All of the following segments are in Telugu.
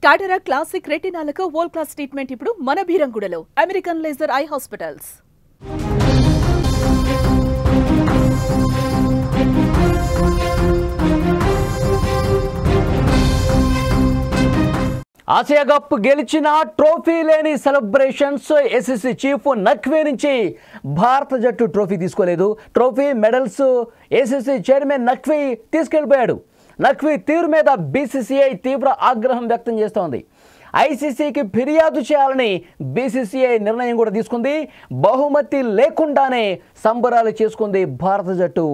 టాటరా క్లాసిక్ రెటినాలకు వరల్డ్ క్లాస్ ట్రీట్మెంట్ ఇప్పుడు మన బీరంగూడలో American laser eye hospitals. Asia cup గెలిచిన ట్రోఫీ లేని సెలబ్రేషన్స్. ఎస్ఎస్సి చీఫ్ నఖ్వీ నుంచి భారత జట్టు ట్రోఫీ తీసుకోలేదు. Trophy medals SSC chairman Naqvi తీసుకెళ్లిపోయాడు. నఖ్వీ తీరు మీద బీసీసీఐ తీవ్ర ఆగ్రహం వ్యక్తం చేస్తోంది. ఐసీసీకి ఫిర్యాదు చేయాలని బీసీసీఐ నిర్ణయం కూడా తీసుకుంది. బహుమతి లేకుండానే సంబరాలు చేసుకుంది భారత జట్టు.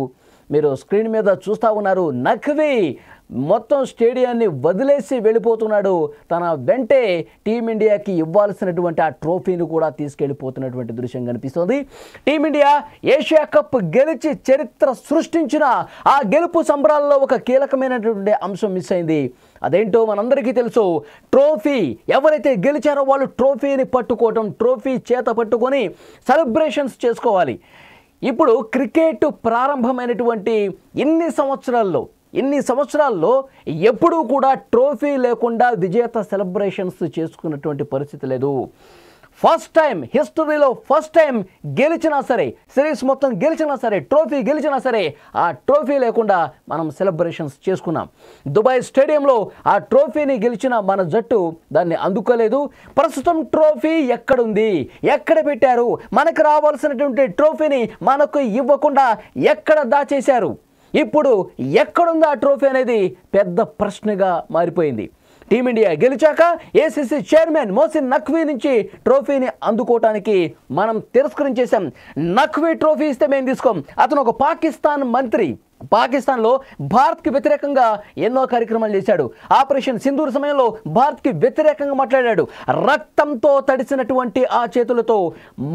మీరు స్క్రీన్ మీద చూస్తూ ఉన్నారు. నఖ్వీ మొత్తం స్టేడియాన్ని వదిలేసి వెళ్ళిపోతున్నాడు. తన వెంటే టీమిండియాకి ఇవ్వాల్సినటువంటి ఆ ట్రోఫీని కూడా తీసుకెళ్ళిపోతున్నటువంటి దృశ్యం కనిపిస్తుంది. టీమిండియా ఏషియా కప్ గెలిచి చరిత్ర సృష్టించిన ఆ గెలుపు సంబరాల్లో ఒక కీలకమైనటువంటి అంశం మిస్ అయింది. అదేంటో మనందరికీ తెలుసు. ట్రోఫీ ఎవరైతే గెలిచారో వాళ్ళు ట్రోఫీని పట్టుకోవటం, ట్రోఫీ చేత పట్టుకొని సెలబ్రేషన్స్ చేసుకోవాలి. ఇప్పుడు క్రికెట్ ప్రారంభమైనటువంటి ఇన్ని సంవత్సరాల్లో ఎప్పుడూ కూడా ట్రోఫీ లేకుండా విజేత సెలబ్రేషన్స్ చేసుకున్నటువంటి పరిస్థితి లేదు. ఫస్ట్ టైం హిస్టరీలో గెలిచినా సరే, సిరీస్ మొత్తం గెలిచినా సరే, ట్రోఫీ గెలిచినా సరే ఆ ట్రోఫీ లేకుండా మనం సెలబ్రేషన్స్ చేసుకున్నాం. దుబాయ్ స్టేడియంలో ఆ ట్రోఫీని గెలిచిన మన జట్టు దాన్ని అందుకోలేదు. ప్రస్తుతం ట్రోఫీ ఎక్కడుంది, ఎక్కడ పెట్టారు, మనకు రావాల్సినటువంటి ట్రోఫీని మనకు ఇవ్వకుండా ఎక్కడ దాచేశారు, ఇప్పుడు ఎక్కడుంది ఆ ట్రోఫీ అనేది పెద్ద ప్రశ్నగా మారిపోయింది. టీమిండియా గెలిచాక ఏసీసీ చైర్మన్ మోసిన్ నఖ్వీ నుంచి ట్రోఫీని అందుకోవటానికి మనం తిరస్కరించేశాం. నఖ్వీ ట్రోఫీ ఇస్తే మేము తీసుకోం. అతను ఒక పాకిస్తాన్ మంత్రి. పాకిస్తాన్లో భారత్కి వ్యతిరేకంగా ఎన్నో కార్యక్రమాలు చేశాడు. ఆపరేషన్ సింధూర్ సమయంలో భారత్కి వ్యతిరేకంగా మాట్లాడాడు. రక్తంతో తడిసినటువంటి ఆ చేతులతో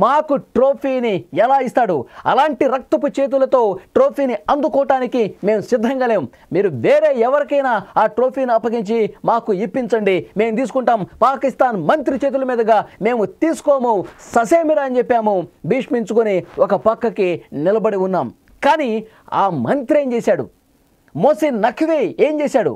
మాకు ట్రోఫీని ఎలా ఇస్తాడు? అలాంటి రక్తపు చేతులతో ట్రోఫీని అందుకోవటానికి మేము సిద్ధంగా లేము. మీరు వేరే ఎవరికైనా ఆ ట్రోఫీని అప్పగించి మాకు ఇప్పించండి, మేము తీసుకుంటాం. పాకిస్తాన్ మంత్రి చేతుల మీదుగా మేము తీసుకోము, ససేమిరా అని చెప్పాము. భీష్మించుకొని ఒక పక్కకి నిలబడి ఉన్నాం. కానీ ఆ మంత్రి ఏం చేశాడు? మోసిన్ నఖ్వీ ఏం చేశాడు?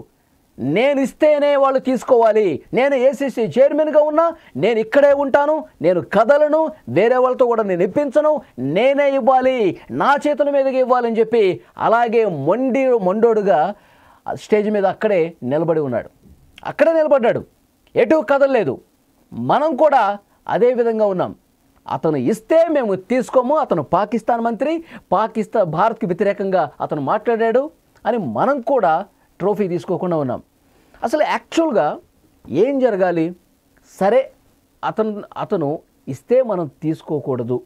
నేను ఇస్తేనే వాళ్ళు తీసుకోవాలి, నేను ఏసీసీ చైర్మన్గా ఉన్నా నేను ఇక్కడే ఉంటాను, నేను కదలను, వేరే వాళ్ళతో కూడా నేను ఇప్పించను, నేనే ఇవ్వాలి, నా చేతుల మీదకి ఇవ్వాలని చెప్పి అలాగే మొండోడుగా స్టేజ్ మీద అక్కడే నిలబడ్డాడు. ఎటు కదలలేదు. మనం కూడా అదే విధంగా ఉన్నాం. అతను ఇస్తే మేము తీసుకోము, అతను పాకిస్తాన్ మంత్రి, భారత్కి వ్యతిరేకంగా అతను మాట్లాడాడు అని మనం కూడా ట్రోఫీ తీసుకోకుండా ఉన్నాం. అసలు యాక్చువల్గా ఏం జరగాలి? సరే, అతను ఇస్తే మనం తీసుకోకూడదు,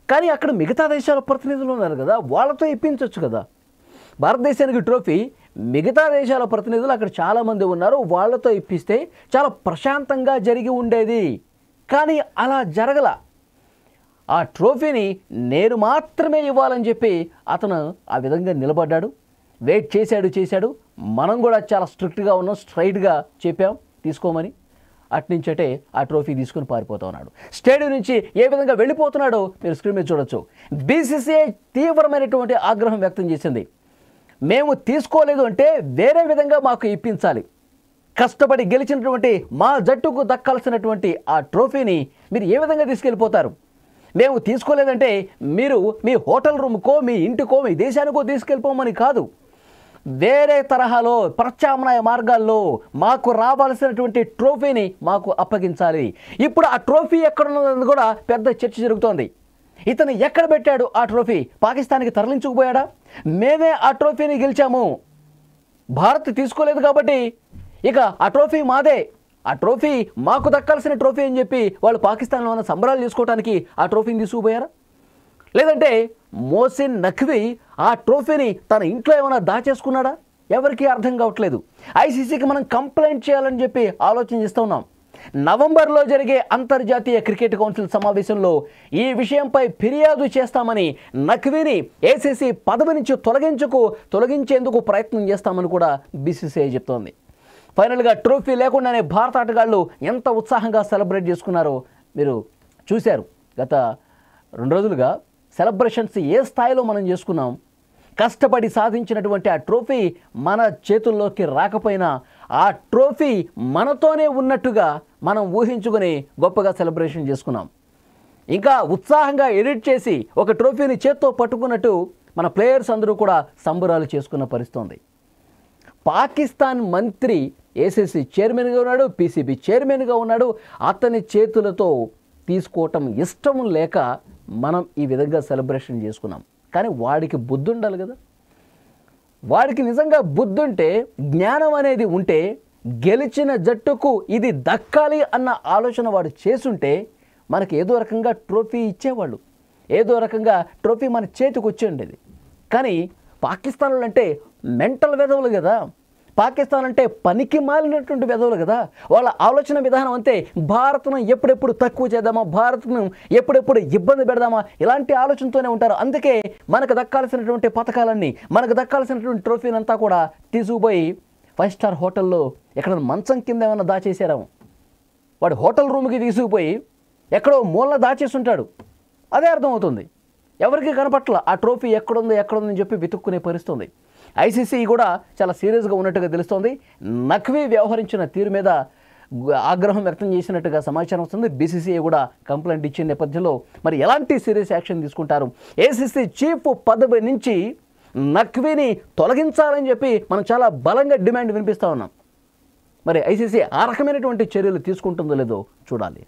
కానీ అక్కడ మిగతా దేశాల ప్రతినిధులు ఉన్నారు కదా, వాళ్ళతో ఇప్పించవచ్చు కదా. భారతదేశానికి ట్రోఫీ మిగతా దేశాల ప్రతినిధులు అక్కడ చాలామంది ఉన్నారు, వాళ్ళతో ఇప్పిస్తే చాలా ప్రశాంతంగా జరిగి ఉండేది. కానీ అలా జరగల. ఆ ట్రోఫీని నేను మాత్రమే ఇవ్వాలని చెప్పి అతను ఆ విధంగా నిలబడ్డాడు. వెయిట్ చేశాడు. మనం కూడా చాలా స్ట్రిక్ట్గా ఉన్నాం, స్ట్రైట్గా చెప్పాం తీసుకోమని. అట్నుంచటే ఆ ట్రోఫీ తీసుకుని పారిపోతా ఉన్నాడు. స్టేడియం నుంచి ఏ విధంగా వెళ్ళిపోతున్నాడో మీరు స్క్రీన్ మీద చూడొచ్చు. బీసీసీఐ తీవ్రమైనటువంటి ఆగ్రహం వ్యక్తం చేసింది. మేము తీసుకోలేదు అంటే వేరే విధంగా మాకు ఇప్పించాలి. కష్టపడి గెలిచినటువంటి మా జట్టుకు దక్కాల్సినటువంటి ఆ ట్రోఫీని మీరు ఏ విధంగా తీసుకెళ్ళిపోతారు? మేము తీసుకోలేదంటే మీరు మీ హోటల్ రూమ్కో, మీ ఇంటికో, మీ దేశానికో తీసుకెళ్ళిపోమని కాదు. వేరే తరహాలో ప్రత్యామ్నాయ మార్గాల్లో మాకు రావాల్సినటువంటి ట్రోఫీని మాకు అప్పగించాలి. ఇప్పుడు ఆ ట్రోఫీ ఎక్కడున్నదని కూడా పెద్ద చర్చ జరుగుతోంది. ఇతను ఎక్కడ పెట్టాడు ఆ ట్రోఫీ? పాకిస్తాన్కి తరలించుకుపోయాడా? మేమే ఆ ట్రోఫీని గెలిచాము, భారత్ తీసుకోలేదు కాబట్టి ఇక ఆ ట్రోఫీ మాదే, ఆ ట్రోఫీ మాకు దక్కాల్సిన ట్రోఫీ అని చెప్పి వాళ్ళు పాకిస్తాన్లో ఉన్న సంబరాలు చేసుకోవడానికి ఆ ట్రోఫీని తీసుకుపోయారా? లేదంటే మోసిన్ నఖ్వీ ఆ ట్రోఫీని తన ఇంట్లో ఏమైనా దాచేసుకున్నాడా? ఎవరికీ అర్థం కావట్లేదు. ఐసీసీకి మనం కంప్లైంట్ చేయాలని చెప్పి ఆలోచన చేస్తూ ఉన్నాం. నవంబర్లో జరిగే అంతర్జాతీయ క్రికెట్ కౌన్సిల్ సమావేశంలో ఈ విషయంపై ఫిర్యాదు చేస్తామని నఖ్వీని ఏసీసీ పదవి నుంచి తొలగించేందుకు ప్రయత్నం చేస్తామని కూడా బీసీసీఐ చెప్తోంది. ఫైనల్గా ట్రోఫీ లేకుండానే భారత ఆటగాళ్ళు ఎంత ఉత్సాహంగా సెలబ్రేట్ చేసుకున్నారో మీరు చూశారు. గత 2 రోజులుగా సెలబ్రేషన్స్ ఏ స్థాయిలో మనం చేసుకున్నాం. కష్టపడి సాధించినటువంటి ఆ ట్రోఫీ మన చేతుల్లోకి రాకపోయినా ఆ ట్రోఫీ మనతోనే ఉన్నట్టుగా మనం ఊహించుకొని గొప్పగా సెలబ్రేషన్ చేసుకున్నాం. ఇంకా ఉత్సాహంగా ఎడిట్ చేసి ఒక ట్రోఫీని చేత్తో పట్టుకున్నట్టు మన ప్లేయర్స్ అందరూ కూడా సంబరాలు చేసుకున్న పరిస్థితి. పాకిస్తాన్ మంత్రి ఏసీసీ చైర్మన్గా ఉన్నాడు, పీసీబీ చైర్మన్గా ఉన్నాడు. అతని చేతులతో తీసుకోవటం ఇష్టం లేక మనం ఈ విధంగా సెలబ్రేషన్ చేసుకున్నాం. కానీ వాడికి బుద్ధి ఉండాలి కదా. వాడికి నిజంగా బుద్ధి ఉంటే, జ్ఞానం అనేది ఉంటే, గెలిచిన జట్టుకు ఇది దక్కాలి అన్న ఆలోచన వాడు చేసుంటే మనకి ఏదో రకంగా ట్రోఫీ ఇచ్చేవాళ్ళు, ఏదో రకంగా ట్రోఫీ మన చేతికి వచ్చి ఉండేది. కానీ పాకిస్తాన్లు అంటే మెంటల్ వెధవులు కదా, పాకిస్తాన్ అంటే పనికి మాలినటువంటి వెధవులు కదా. వాళ్ళ ఆలోచన విధానం అంతే, భారత్ను ఎప్పుడెప్పుడు తక్కువ చేద్దామా, భారత్ను ఎప్పుడెప్పుడు ఇబ్బంది పెడదామా, ఇలాంటి ఆలోచనతోనే ఉంటారు. అందుకే మనకు దక్కాల్సినటువంటి పథకాలన్నీ, మనకు దక్కాల్సినటువంటి ట్రోఫీని అంతా కూడా తీసుకుపోయి 5 స్టార్ హోటల్లో ఎక్కడ మంచం కింద ఏమన్నా దాచేసారాము. వాడు హోటల్ రూమ్కి తీసుకుపోయి ఎక్కడో మూల దాచేసి ఉంటాడు. అదే అర్థమవుతుంది. ఎవరికి కనపట్ల ఆ ట్రోఫీ ఎక్కడుందని చెప్పి వెతుక్కునే పరిస్థితుంది. ఐసీసీ కూడా చాలా సీరియస్గా ఉన్నట్టుగా తెలుస్తోంది. నఖ్వీ వ్యవహరించిన తీరు మీద ఆగ్రహం వ్యక్తం చేసినట్టుగా సమాచారం వస్తుంది. బీసీసీఐ కూడా కంప్లైంట్ ఇచ్చిన నేపథ్యంలో మరి ఎలాంటి సీరియస్ యాక్షన్ తీసుకుంటారు? ఏసీసీ చీఫ్ పదవి నుంచి నఖ్వీని తొలగించాలని చెప్పి మనం చాలా బలంగా డిమాండ్ వినిపిస్తూ ఉన్నాం. మరి ఐసీసీ ఆ రకమైనటువంటి చర్యలు తీసుకుంటుందో లేదో చూడాలి.